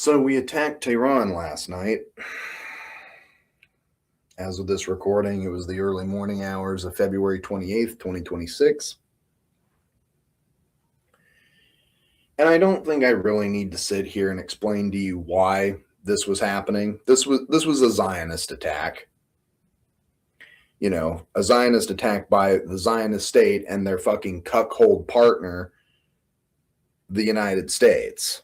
So we attacked Tehran last night. As of this recording, it was the early morning hours of February 28th, 2026. And I don't think I really need to sit here and explain to you why this was happening. This was a Zionist attack. You know, a Zionist attack by the Zionist state and their fucking cuckold partner, the United States.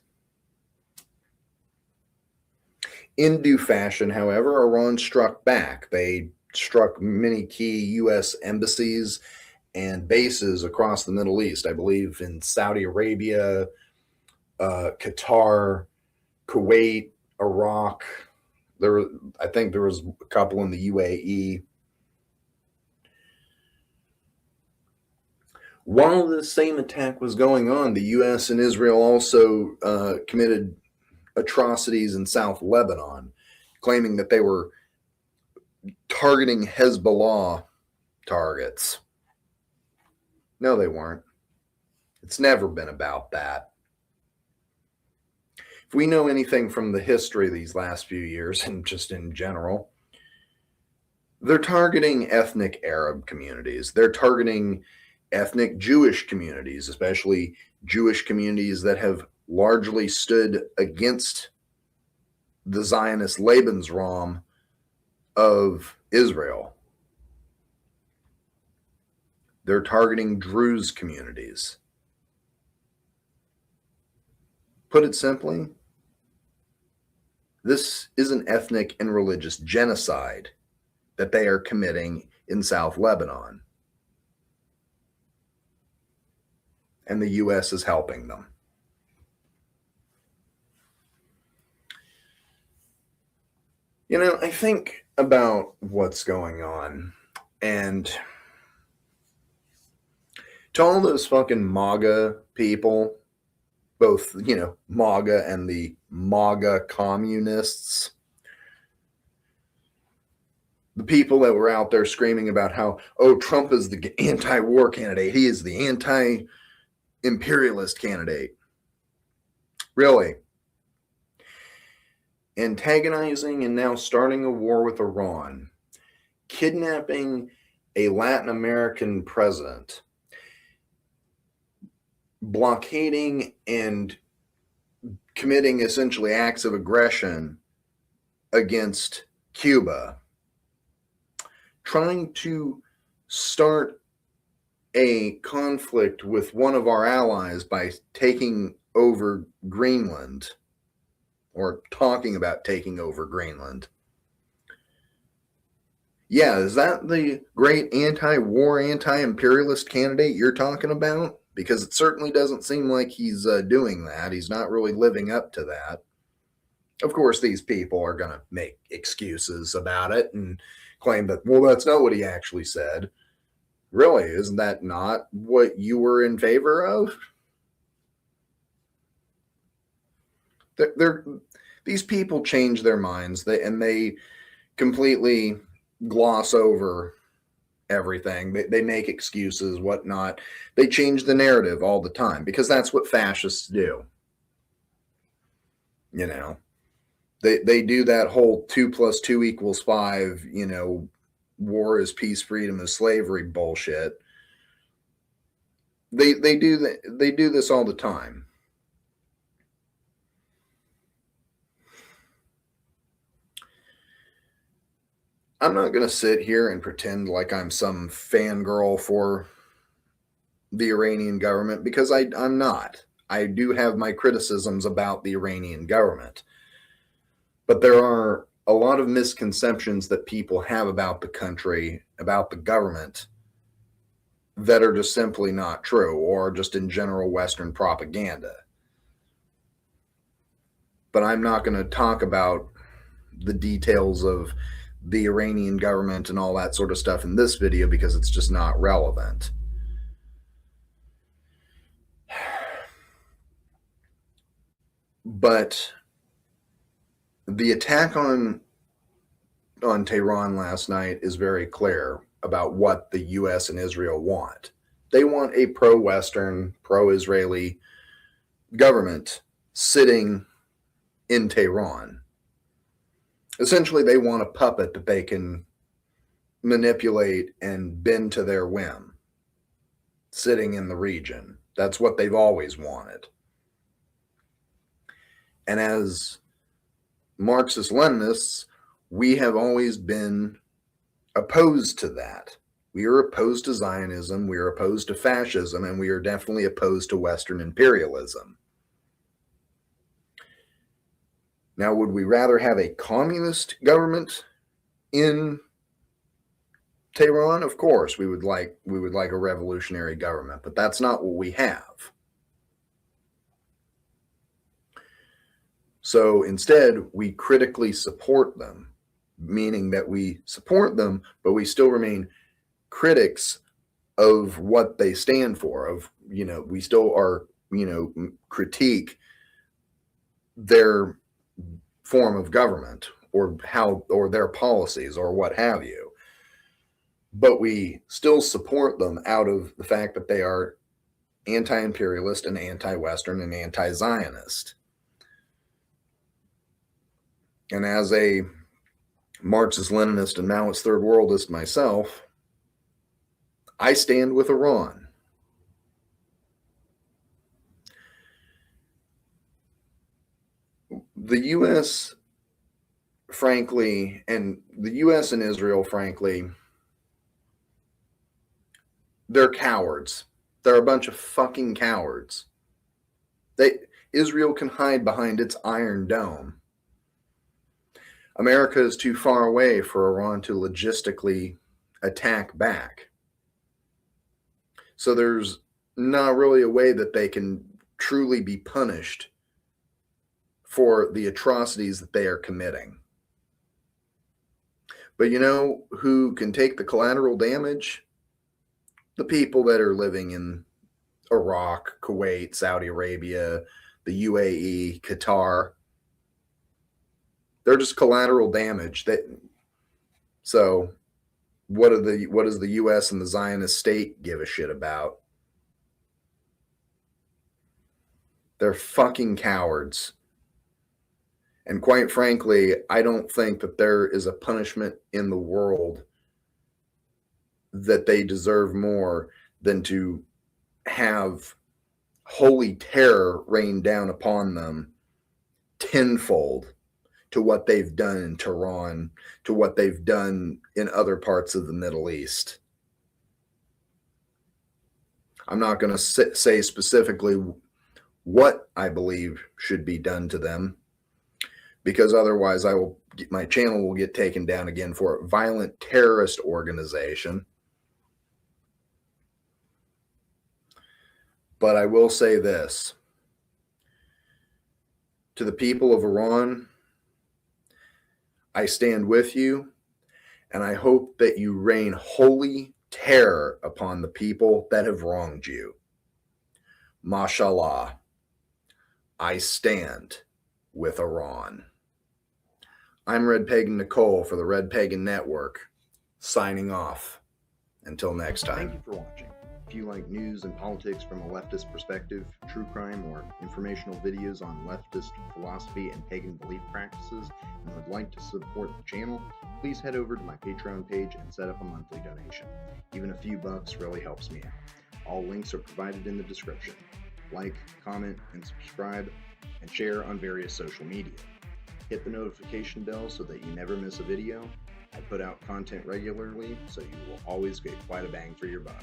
In due fashion, however, Iran struck back. They struck many key U.S. embassies and bases across the Middle East. I believe in Saudi Arabia, Qatar, Kuwait, Iraq. I think there was a couple in the UAE. While this same attack was going on, the U.S. and Israel also committed atrocities in South Lebanon, claiming that they were targeting Hezbollah targets. No, they weren't. It's never been about that. If we know anything from the history of these last few years, and just in general, they're targeting ethnic Arab communities. They're targeting ethnic Jewish communities, especially Jewish communities that have largely stood against the Zionist Lebensraum of Israel. They're targeting Druze communities. Put it simply, this is an ethnic and religious genocide that they are committing in South Lebanon. And the U.S. is helping them. You know, I think about what's going on, and to all those fucking MAGA people, both, you know, MAGA and the MAGA communists, the people that were out there screaming about how, oh, Trump is the anti-war candidate, he is the anti-imperialist candidate. Really? Antagonizing and now starting a war with Iran, kidnapping a Latin American president, blockading and committing essentially acts of aggression against Cuba, trying to start a conflict with one of our allies by taking over Greenland, or talking about taking over Greenland. Yeah, is that the great anti-war, anti-imperialist candidate you're talking about? Because it certainly doesn't seem like he's doing that. He's not really living up to that. Of course, these people are going to make excuses about it and claim that, well, that's not what he actually said. Really, isn't that not what you were in favor of? These people change their minds, and they completely gloss over everything. They make excuses, whatnot. They change the narrative all the time because that's what fascists do. You know, they do that whole 2 + 2 = 5, you know, war is peace, freedom is slavery bullshit. They do this all the time. I'm not going to sit here and pretend like I'm some fangirl for the Iranian government, because I'm not. I do have my criticisms about the Iranian government. But there are a lot of misconceptions that people have about the country, about the government, that are just simply not true, or just in general Western propaganda. But I'm not going to talk about the details of the Iranian government and all that sort of stuff in this video because it's just not relevant. But the attack on Tehran last night is very clear about what the U.S. and Israel want. They want a pro-Western, pro-Israeli government sitting in Tehran. Essentially, they want a puppet that they can manipulate and bend to their whim, sitting in the region. That's what they've always wanted. And as Marxist-Leninists, we have always been opposed to that. We are opposed to Zionism, we are opposed to fascism, and we are definitely opposed to Western imperialism. Now, would we rather have a communist government in Tehran? Of course, we would like a revolutionary government, but that's not what we have. So instead, we critically support them, meaning that we support them, but we still remain critics of what they stand for. We still are, critique their form of government or their policies or what have you. But we still support them out of the fact that they are anti-imperialist and anti-Western and anti-Zionist. And as a Marxist-Leninist and Maoist third worldist myself, I stand with Iran. The U.S., frankly, and the U.S. and Israel, frankly, they're cowards. They're a bunch of fucking cowards. Israel can hide behind its Iron Dome. America is too far away for Iran to logistically attack back. So there's not really a way that they can truly be punished for the atrocities that they are committing. But you know who can take the collateral damage? The people that are living in Iraq, Kuwait, Saudi Arabia, the UAE, Qatar. They're just collateral damage. So what does the U.S. and the Zionist state give a shit about? They're fucking cowards. And quite frankly, I don't think that there is a punishment in the world that they deserve more than to have holy terror rain down upon them tenfold to what they've done in Tehran, to what they've done in other parts of the Middle East. I'm not going to say specifically what I believe should be done to them, because otherwise my channel will get taken down again for a violent terrorist organization. But I will say this. To the people of Iran, I stand with you, and I hope that you rain holy terror upon the people that have wronged you. Mashallah, I stand with Iran. I'm RedPagan Nicole for the RedPagan Network, signing off. Until next time. Thank you for watching. If you like news and politics from a leftist perspective, true crime, or informational videos on leftist philosophy and pagan belief practices, and would like to support the channel, please head over to my Patreon page and set up a monthly donation. Even a few bucks really helps me out. All links are provided in the description. Like, comment, and subscribe, and share on various social media. Hit the notification bell so that you never miss a video. I put out content regularly, so you will always get quite a bang for your buck.